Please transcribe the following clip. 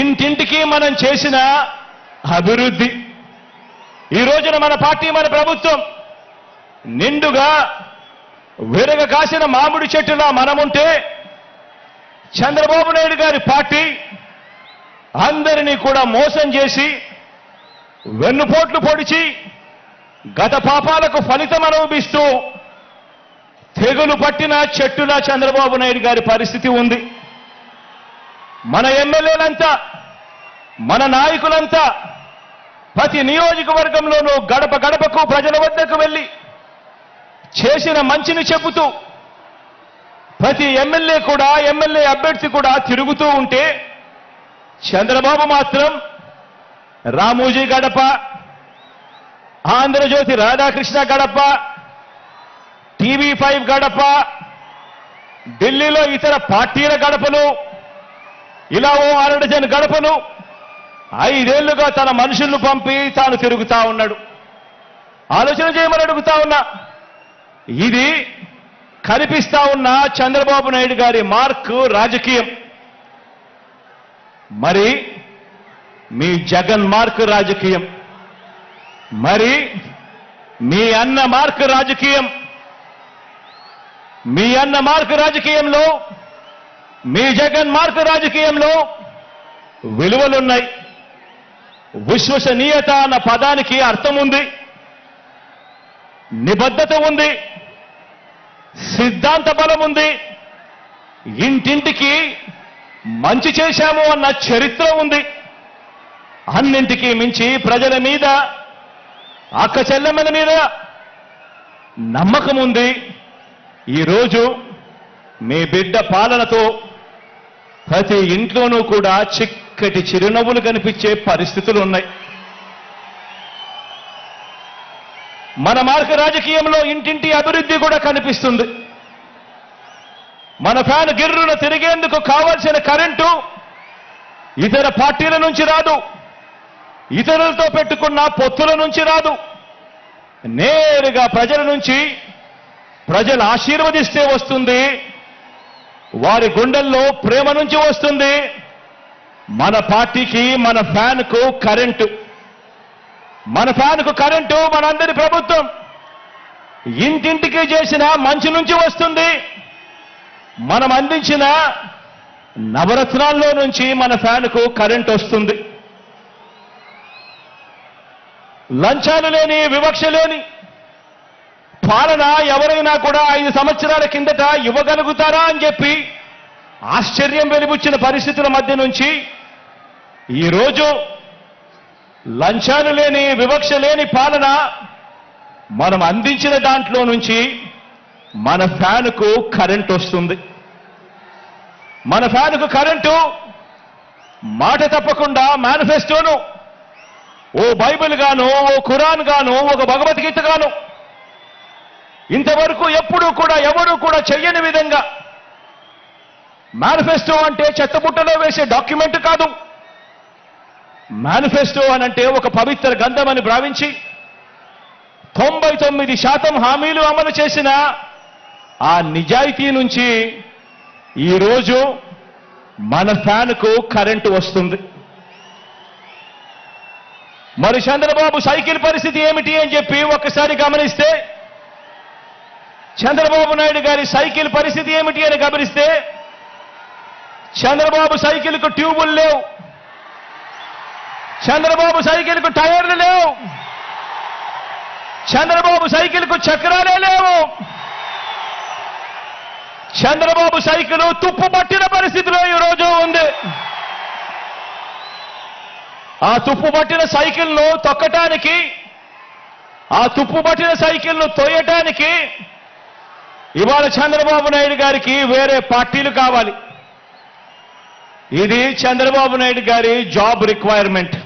ఇంటింటికి మనం చేసిన అభివృద్ధి, ఈ రోజున మన పార్టీ మన ప్రభుత్వం నిండుగా విరగ కాసిన మామిడి చెట్టులా మనముంటే, చంద్రబాబు నాయుడు గారి పార్టీ అందరినీ కూడా మోసం చేసి వెన్నుపోట్లు పొడిచి గత పాపాలకు ఫలితం అనుభవిస్తూ తెగులు పట్టిన చెట్టులా చంద్రబాబు నాయుడు గారి పరిస్థితి ఉంది. మన ఎమ్మెల్యేలంతా, మన నాయకులంతా ప్రతి నియోజకవర్గంలోనూ గడప గడపకు ప్రజల వద్దకు వెళ్ళి చేసిన మంచిని చెబుతూ ప్రతి ఎమ్మెల్యే అభ్యర్థి కూడా తిరుగుతూ ఉంటే, చంద్రబాబు మాత్రం రామోజీ గడప, ఆంధ్రజ్యోతి రాధాకృష్ణ గడప, TV5 గడప, ఢిల్లీలో ఇతర పార్టీల గడపలు, ఇలా ఓ 6 డజన్ గడపలు 5 ఏళ్లుగా తన మనుషులను పంపి తాను తిరుగుతా ఉన్నాడు. ఆలోచన చేయమని అడుగుతా ఉన్నా. ఇది కనిపిస్తా ఉన్న చంద్రబాబు నాయుడు గారి మార్క్ రాజకీయం. మరి మీ జగన్ మార్క్ రాజకీయం, మరి మీ అన్న మార్క్ రాజకీయం. మీ అన్న మార్క్ రాజకీయంలో, మీ జగన్ మార్క్ రాజకీయంలో విలువలున్నాయి. విశ్వసనీయత అన్న పదానికి అర్థం ఉంది, నిబద్ధత ఉంది, సిద్ధాంత బలం ఉంది, ఇంటింటికి మంచి చేశాము అన్న చరిత్ర ఉంది. అన్నింటికీ మించి ప్రజల మీద, అక్క చెల్లెమ్మల మీద నమ్మకం ఉంది. ఈరోజు మీ బిడ్డ పాలనతో ప్రతి ఇంట్లోనూ కూడా చిక్కటి చిరునవ్వులు కనిపించే పరిస్థితులు ఉన్నాయి. మన మార్గ రాజకీయంలో ఇంటింటి అభివృద్ధి కూడా కనిపిస్తుంది. మన ఫ్యాన్ గిర్రున తిరిగేందుకు కావాల్సిన కరెంటు ఇతర పార్టీల నుంచి రాదు, ఇతరులతో పెట్టుకున్న పొత్తుల నుంచి రాదు, నేరుగా ప్రజల నుంచి, ప్రజలు ఆశీర్వదిస్తే వస్తుంది, వారి గుండెల్లో ప్రేమ నుంచి వస్తుంది. మన పార్టీకి, మన ఫ్యాన్కు కరెంటు, మన ఫ్యాన్కు కరెంటు మనందరి ప్రభుత్వం ఇంటింటికి చేసిన మంచి నుంచి వస్తుంది. మనం అందించిన నవరత్నాల్లో నుంచి మన ఫ్యాన్కు కరెంటు వస్తుంది. లంచాలు లేని, వివక్ష లేని పాలన ఎవరైనా కూడా 5 సంవత్సరాల కిందట ఇవ్వగలుగుతారా అని చెప్పి ఆశ్చర్యం వెలిబుచ్చిన పరిస్థితుల మధ్య నుంచి ఈరోజు లంచాలు లేని, వివక్ష లేని పాలన మనం అందించిన దాంట్లో నుంచి మన ఫ్యాన్కు కరెంటు వస్తుంది. మన ఫ్యాన్కు కరెంటు మాట తప్పకుండా మేనిఫెస్టోను ఓ బైబిల్ గాను, ఓ ఖురాన్ గాను, ఒక భగవద్గీత గాను ఇంతవరకు ఎప్పుడూ కూడా ఎవరూ కూడా చెయ్యని విధంగా, మేనిఫెస్టో అంటే చెత్తబుట్టలో వేసే డాక్యుమెంట్ కాదు. మేనిఫెస్టో అనంటే ఒక పవిత్ర గ్రంథం అని భావించి 99% హామీలు అమలు చేసిన ఆ నిజాయితీ నుంచి ఈరోజు మన ఫ్యాన్కు కరెంటు వస్తుంది. మరి చంద్రబాబు సైకిల్ పరిస్థితి ఏమిటి అని చెప్పి ఒక్కసారి గమనిస్తే, చంద్రబాబు నాయుడు గారి సైకిల్ పరిస్థితి ఏమిటి అని గమనిస్తే, చంద్రబాబు సైకిల్కు ట్యూబులు లేవు, చంద్రబాబు సైకిల్కు టైర్లు లేవు, చంద్రబాబు సైకిల్కు చక్రాలే లేవు. చంద్రబాబు సైకిల్ తుప్పు పట్టిన పరిస్థితిలో ఈరోజు ఉంది. ఆ తుప్పు పట్టిన సైకిల్ను తొక్కటానికి, ఆ తుప్పు పట్టిన సైకిల్ను తోయటానికి ఇవాళ చంద్రబాబు నాయుడు గారికి వేరే పార్టీలు కావాలి. ఇది చంద్రబాబు నాయుడు గారి జాబ్ రిక్వైర్మెంట్.